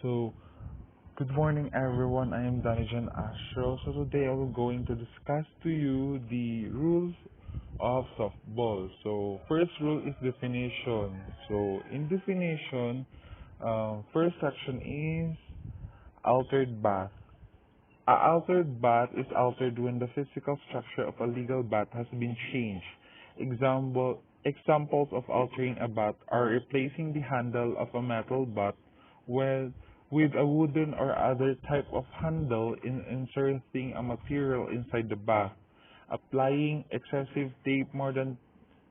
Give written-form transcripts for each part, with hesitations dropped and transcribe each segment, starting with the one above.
So, good morning everyone. I am Danie Astro. So today I will going to discuss to you the rules of softball. So first rule is definition. So in definition, first section is altered bat. A altered bat is altered when the physical structure of a legal bat has been changed. Examples of altering a bat are replacing the handle of a metal bat with, with a wooden or other type of handle in inserting a material inside the bat, applying excessive tape more than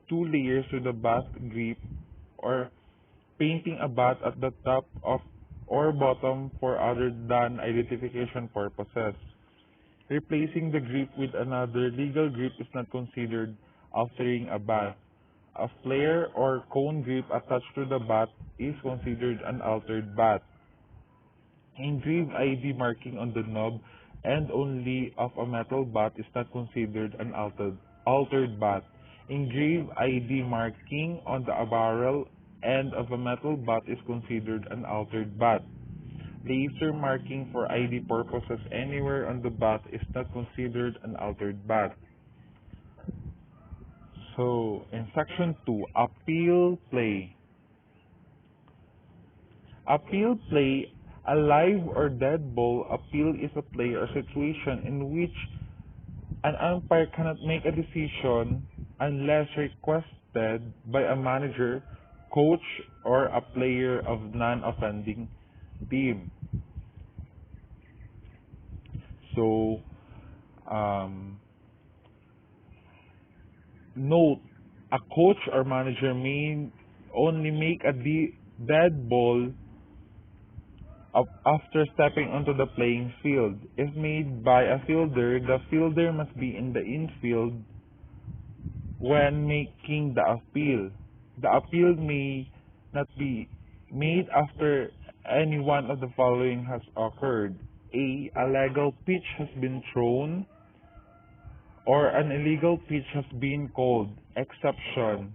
2 layers to the bat grip, or painting a bat at the top of or bottom for other than identification purposes. Replacing the grip with another legal grip is not considered altering a bat. A flare or cone grip attached to the bat is considered an altered bat. Engraved ID marking on the knob and only of a metal bat is not considered an altered bat. Engraved ID marking on the barrel end of a metal bat is considered an altered bat. Laser marking for ID purposes anywhere on the bat is not considered an altered bat. So, in section 2, appeal play. Appeal play, a live or dead ball appeal is a play or situation in which an umpire cannot make a decision unless requested by a manager, coach, or a player of non-offending team. So, note, a coach or manager may only make a dead ball after stepping onto the playing field. If made by a fielder, the fielder must be in the infield when making the appeal. The appeal may not be made after any one of the following has occurred. A legal pitch has been thrown, or an illegal pitch has been called. Exception.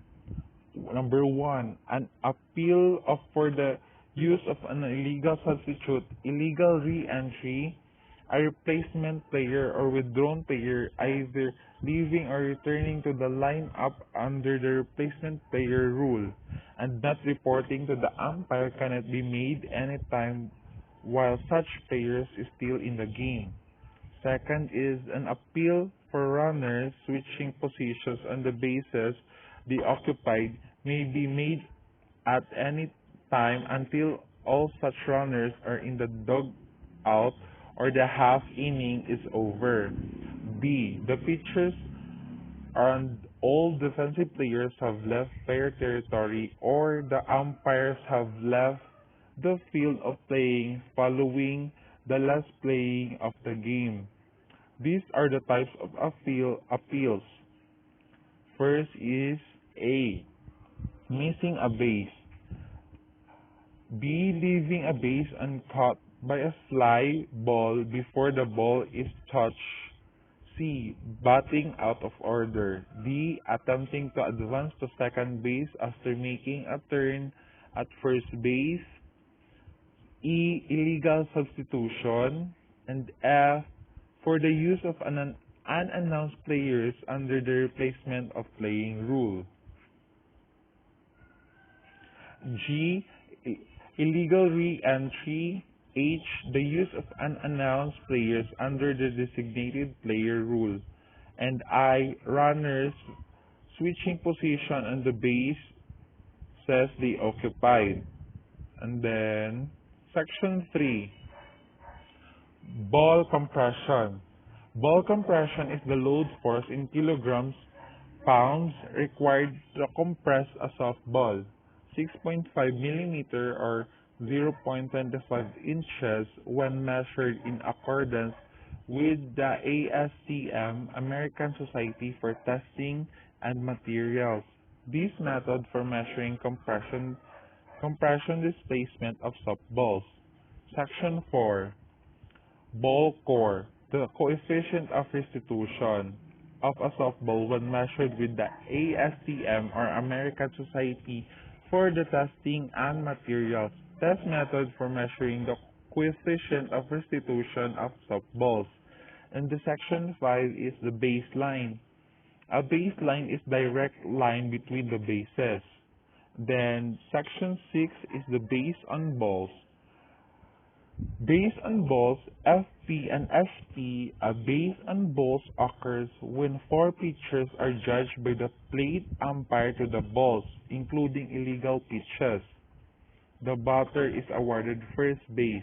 Number 1, an appeal for the use of an illegal substitute, illegal re-entry, a replacement player or withdrawn player either leaving or returning to the lineup under the replacement player rule, and not reporting to the umpire cannot be made anytime while such players is still in the game. Second is an appeal for runners switching positions on the bases they occupied may be made at any time until all such runners are in the dugout or the half inning is over. B. The pitchers and all defensive players have left fair territory or the umpires have left the field of playing following the last playing of the game. These are the types of appeals. First is A. Missing a base. B. Leaving a base uncaught by a fly ball before the ball is touched. C. Batting out of order. D. Attempting to advance to second base after making a turn at first base. E. Illegal substitution. And F. For the use of unannounced players under the replacement of playing rule. G. Illegal re-entry. H. The use of unannounced players under the designated player rule. And I. Runners switching position on the base says they occupied. And then section 3. Ball compression. Ball compression is the load force in kilograms, pounds required to compress a softball. 6.5 millimeter or 0.25 inches when measured in accordance with the ASTM, American Society for Testing and Materials. This method for measuring compression displacement of softballs. Section 4. Ball core, the coefficient of restitution of a softball when measured with the ASTM or American Society for the Testing and Materials test method for measuring the coefficient of restitution of softballs. And the section 5 is the baseline. A baseline is direct line between the bases. Then section 6 is the base on balls. Base on balls, FP and SP, a base on balls occurs when four pitches are judged by the plate umpire to the balls, including illegal pitches. The batter is awarded first base.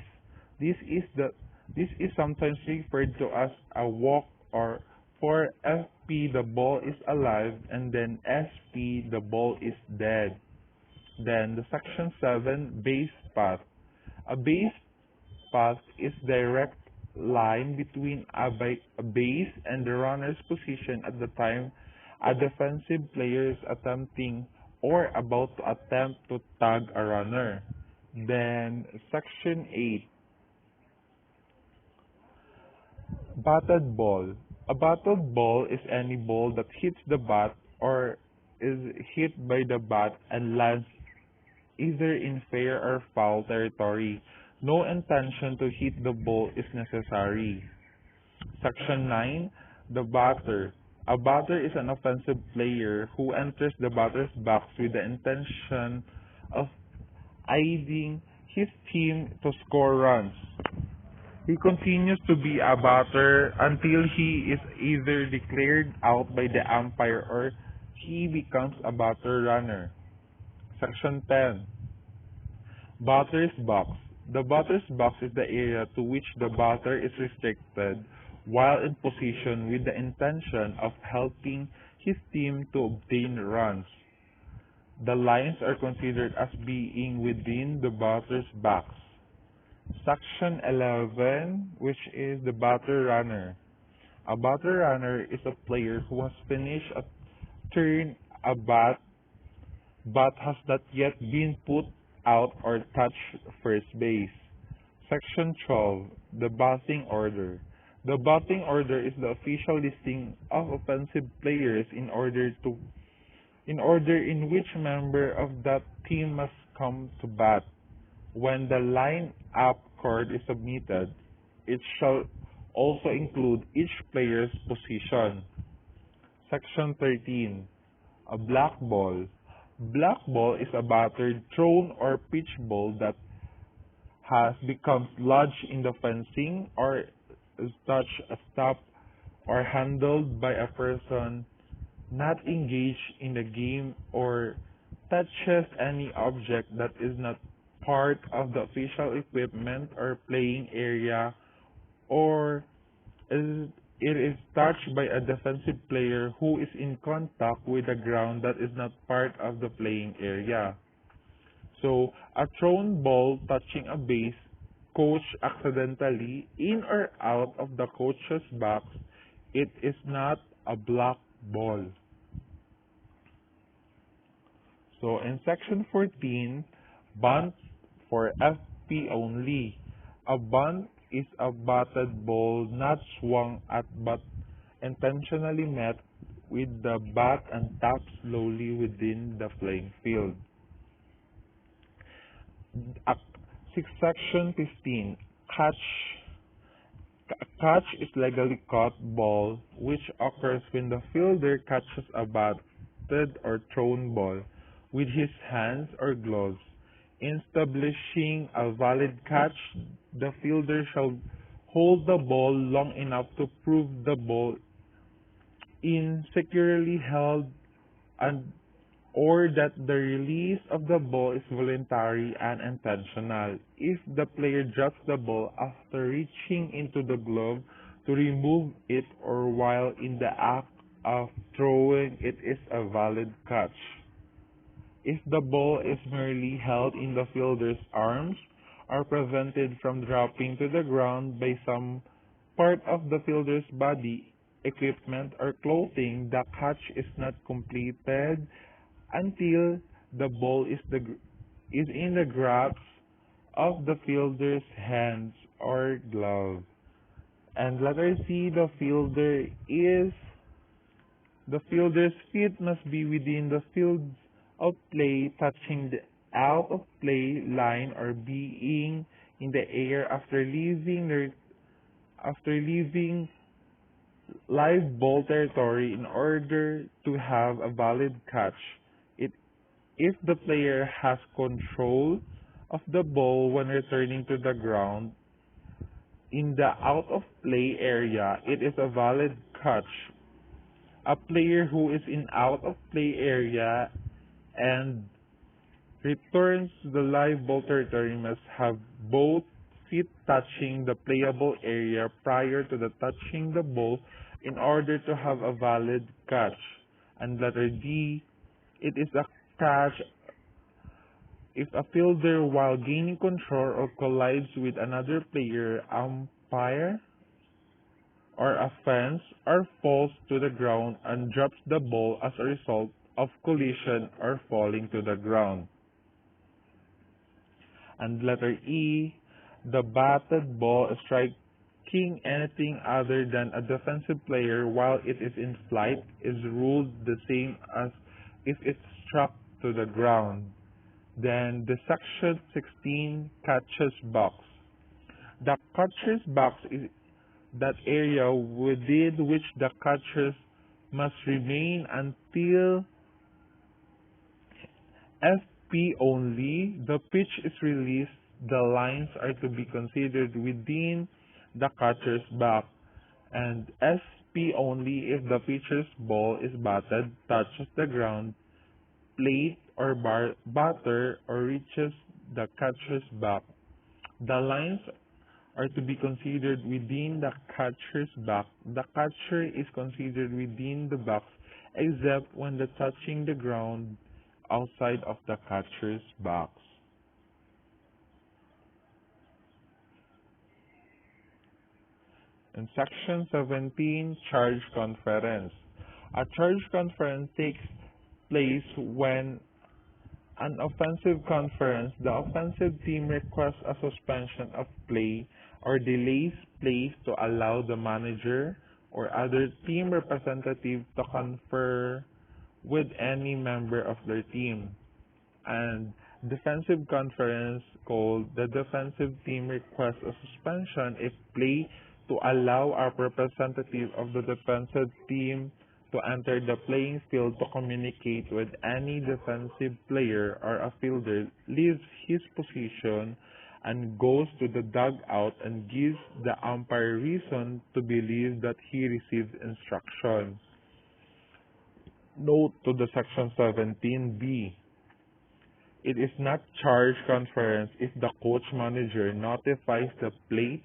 This is sometimes referred to as a walk, or for FP the ball is alive and then SP the ball is dead. Then the section 7, base path. A base path is direct line between a base and the runner's position at the time a defensive player is attempting or about to attempt to tag a runner. Then section 8, batted ball. A batted ball is any ball that hits the bat or is hit by the bat and lands either in fair or foul territory. No intention to hit the ball is necessary. Section 9, the batter. A batter is an offensive player who enters the batter's box with the intention of aiding his team to score runs. He continues to be a batter until he is either declared out by the umpire or he becomes a batter runner. Section 10, batter's box. The batter's box is the area to which the batter is restricted while in position with the intention of helping his team to obtain runs. The lines are considered as being within the batter's box. Section 11, which is the batter runner. A batter runner is a player who has finished a turn a bat but has not yet been put out or touched first base. Section 12, the batting order. The batting order is the official listing of offensive players in order in which member of that team must come to bat. When the line-up card is submitted, it shall also include each player's position. Section 13, a black ball. Black ball is a battered, thrown, or pitch ball that has become lodged in the fencing or is touched, stopped, or handled by a person not engaged in the game or touches any object that is not part of the official equipment or playing area, or it is touched by a defensive player who is in contact with the ground that is not part of the playing area. So, a thrown ball touching a base, coach accidentally in or out of the coach's box, it is not a black ball. So, in section 14, bunt for FP only. A bunt is a batted ball not swung at but intentionally met with the bat and tapped slowly within the playing field. Section 15, catch. Catch is legally caught ball which occurs when the fielder catches a batted or thrown ball with his hands or gloves. In establishing a valid catch, the fielder shall hold the ball long enough to prove the ball is securely held or that the release of the ball is voluntary and intentional. If the player drops the ball after reaching into the glove to remove it or while in the act of throwing, it is a valid catch. If the ball is merely held in the fielder's arms or prevented from dropping to the ground by some part of the fielder's body, equipment, or clothing, the catch is not completed until the ball is in the grasp of the fielder's hands or glove. And letter C, the fielder's feet must be within the field of play, touching the out of play line or being in the air after leaving live ball territory in order to have a valid catch. It If the player has control of the ball when returning to the ground in the out of play area, it is a valid catch. A player who is in out of play area and returns to the live ball territory must have both feet touching the playable area prior to the touching the ball in order to have a valid catch. And letter D, it is a catch if a fielder while gaining control or collides with another player, umpire, or a fence or falls to the ground and drops the ball as a result of collision or falling to the ground. And letter E, the batted ball striking anything other than a defensive player while it is in flight is ruled the same as if it struck to the ground. Then the section 16 catcher's box. The catcher's box is that area within which the catchers must remain until FP only the pitch is released. The lines are to be considered within the catcher's box, and SP only if the pitcher's ball is batted, touches the ground, plate, or batter, or reaches the catcher's box. The lines are to be considered within the catcher's box. The catcher is considered within the box except when the touching the ground outside of the catcher's box. In section 17, charge conference. A charge conference takes place when an offensive conference, the offensive team requests a suspension of play or delays play to allow the manager or other team representative to confer with any member of their team. And defensive conference called the defensive team requests a suspension if play to allow a representative of the defensive team to enter the playing field to communicate with any defensive player, or a fielder leaves his position and goes to the dugout and gives the umpire reason to believe that he received instructions. Note to the section 17B. It is not charge conference if the coach manager notifies the plate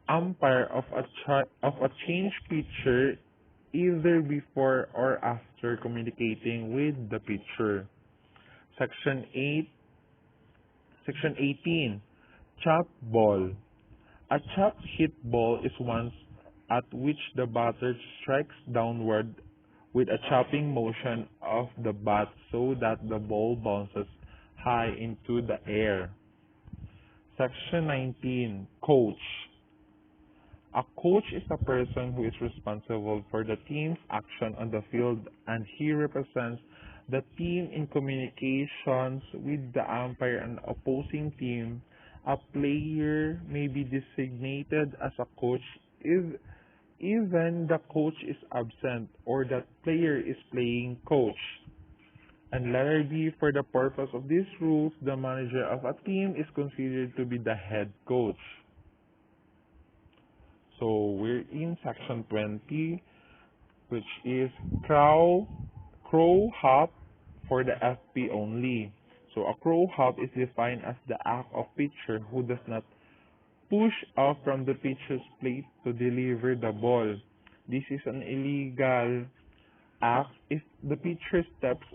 umpire of a change pitcher either before or after communicating with the pitcher. Section 18. Chop ball. A chop hit ball is one at which the batter strikes downward with a chopping motion of the bat so that the ball bounces high into the air. Section 19. Coach. A coach is a person who is responsible for the team's action on the field, and he represents the team in communications with the umpire and opposing team. A player may be designated as a coach if even the coach is absent or that player is playing coach. And letter B, for the purpose of these rules, the manager of a team is considered to be the head coach. So we're in section 20, which is crow hop for the FP only. So a crow hop is defined as the act of pitcher who does not push off from the pitcher's plate to deliver the ball. This is an illegal act if the pitcher steps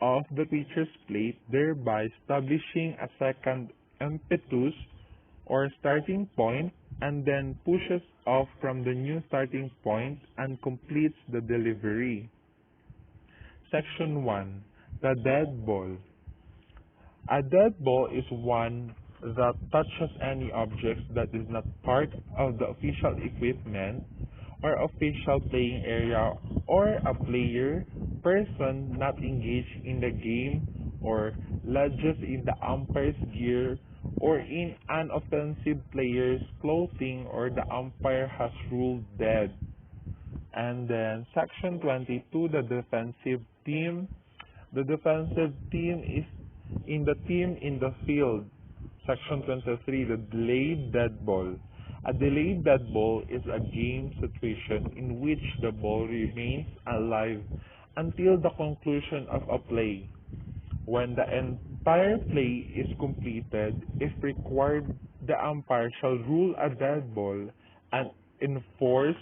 off the pitcher's plate, thereby establishing a second impetus or starting point, and then pushes off from the new starting point and completes the delivery. Section 1. The dead ball. A dead ball is one that touches any object that is not part of the official equipment or official playing area, or a player, person not engaged in the game, or lodges in the umpire's gear or in an offensive player's clothing or the umpire has ruled dead. And then Section 22, the defensive team. The defensive team is in the team in the field. Section 23, the delayed dead ball. A delayed dead ball is a game situation in which the ball remains alive until the conclusion of a play. When the entire play is completed, if required, the umpire shall rule a dead ball and enforce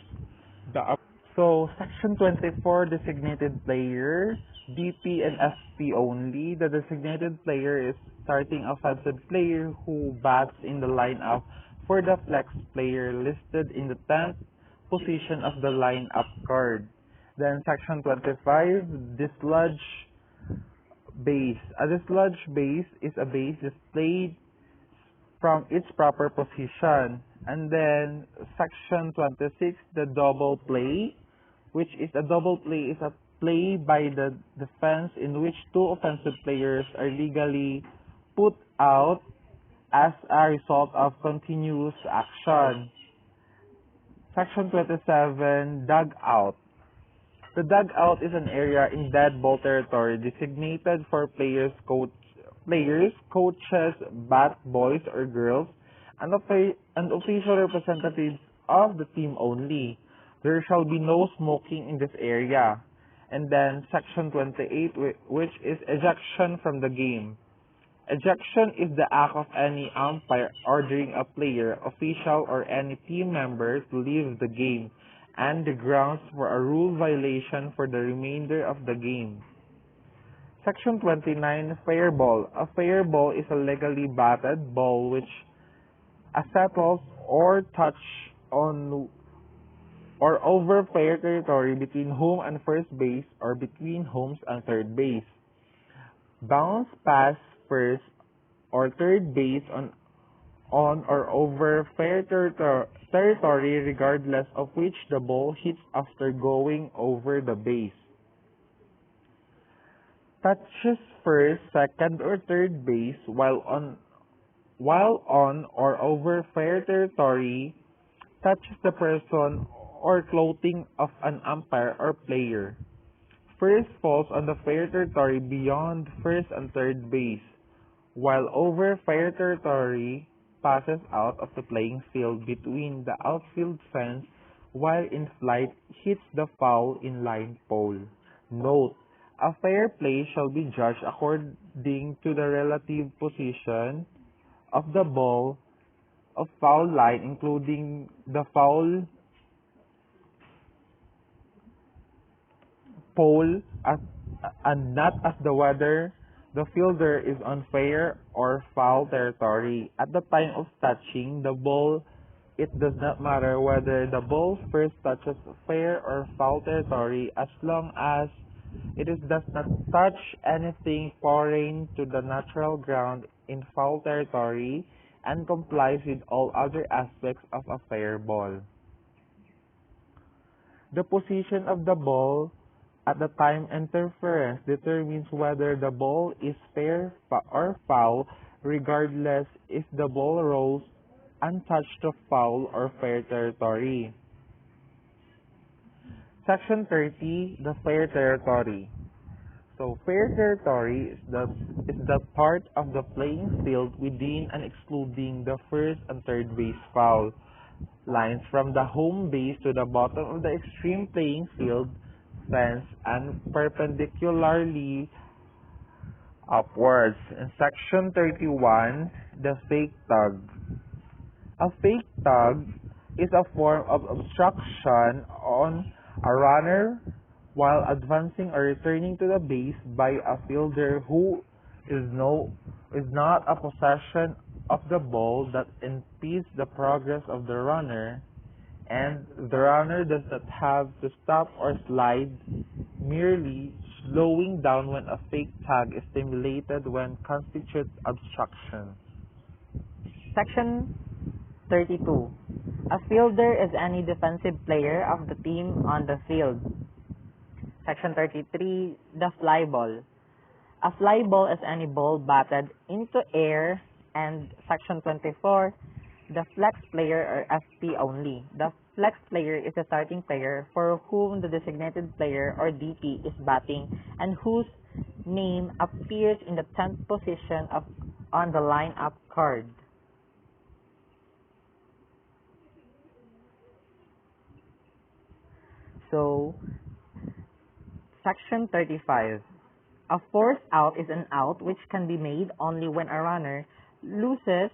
the So, Section 24, designated players, DP and FP only. The designated player is starting offensive player who bats in the lineup for the flex player listed in the 10th position of the lineup card. Then, Section 25, dislodge base. A dislodge base is a base displayed from its proper position. And then, Section 26, the double play, which is a double play is a play by the defense in which two offensive players are legally put out as a result of continuous action. Section 27, dugout. The dugout is an area in deadbolt territory designated for players, coaches, bat boys or girls, and official representatives of the team only. There shall be no smoking in this area. And then Section 28, which is ejection from the game. Ejection is the act of any umpire ordering a player, official, or any team member to leave the game, and the grounds for a rule violation for the remainder of the game. Section 29, fair ball. A fair ball is a legally batted ball which settles or touch on or over fair territory between home and first base or between homes and third base. Bounce past first or third base on or over fair territory regardless of which the ball hits after going over the base. Touches first, second, or third base while on or over fair territory, touches the person or clothing of an umpire or player. First falls on the fair territory beyond first and third base, while over fair territory passes out of the playing field between the outfield fence while in flight hits the foul in line pole. Note, a fair play shall be judged according to the relative position of the ball of foul line, including the foul pole and not as the whether the fielder is on fair or foul territory. At the time of touching the ball, it does not matter whether the ball first touches fair or foul territory as long as it does not touch anything foreign to the natural ground in foul territory and complies with all other aspects of a fair ball. The position of the ball at the time interference determines whether the ball is fair or foul, regardless if the ball rolls untouched to foul or fair territory. Section 30, the fair territory. So, fair territory is the part of the playing field within and excluding the first and third base foul lines from the home base to the bottom of the extreme playing field fence and perpendicularly upwards. In Section 31, the fake tug. A fake tug is a form of obstruction on a runner while advancing or returning to the base by a fielder who is not a possession of the ball that impedes the progress of the runner, and the runner does not have to stop or slide, merely slowing down when a fake tag is stimulated when constitutes obstruction. Section 32. A fielder is any defensive player of the team on the field. Section 33. The fly ball. A fly ball is any ball batted into air And Section 24, the flex player or FP only. The flex player is a starting player for whom the designated player or DP is batting and whose name appears in the 10th position on the lineup card. So, Section 35. A forced out is an out which can be made only when a runner loses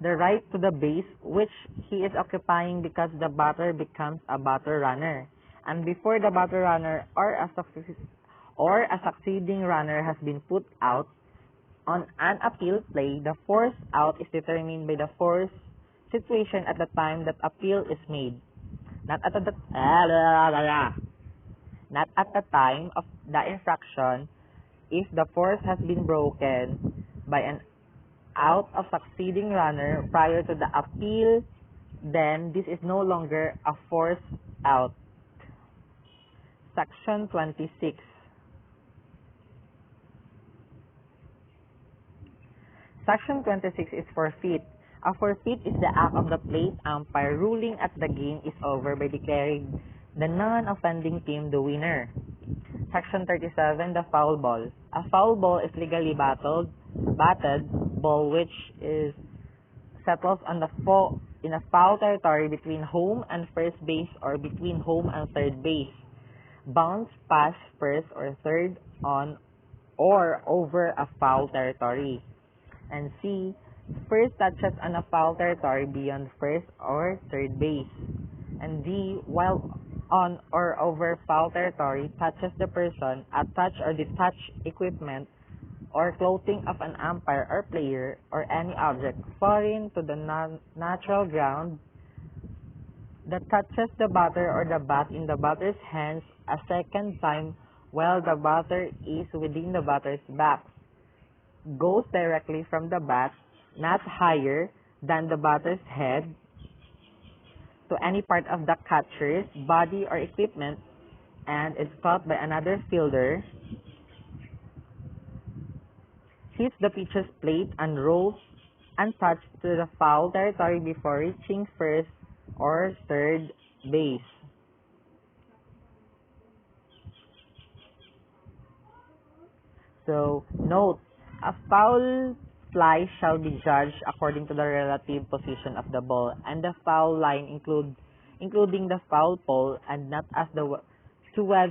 the right to the base which he is occupying because the batter becomes a batter runner. And before the batter runner or a succeeding runner has been put out on an appeal play, the forced out is determined by the force situation at the time that appeal is made. Not at the time of the infraction. If the force has been broken by an out of succeeding runner prior to the appeal, then this is no longer a forced out. Section 26. Section 26 is forfeit. A forfeit is the act of the plate umpire ruling at the game is over by declaring the non-offending team the winner. Section 37, the foul ball. A foul ball is legally batted ball which is settles on in a foul territory between home and first base or between home and third base. Bounce past first or third on or over a foul territory. And C, first touches on a foul territory beyond first or third base. And D, while on or over foul territory, touches the person, attach or detach equipment or clothing of an umpire or player or any object foreign to the natural ground that touches the batter or the bat in the batter's hands a second time while the batter is within the batter's back, goes directly from the bat, not higher than the batter's head, to any part of the catcher's body or equipment, and is caught by another fielder, hits the pitcher's plate and rolls untouched to the foul territory before reaching first or third base. So, note, a foul fly shall be judged according to the relative position of the ball and the foul line including the foul pole and not as to whether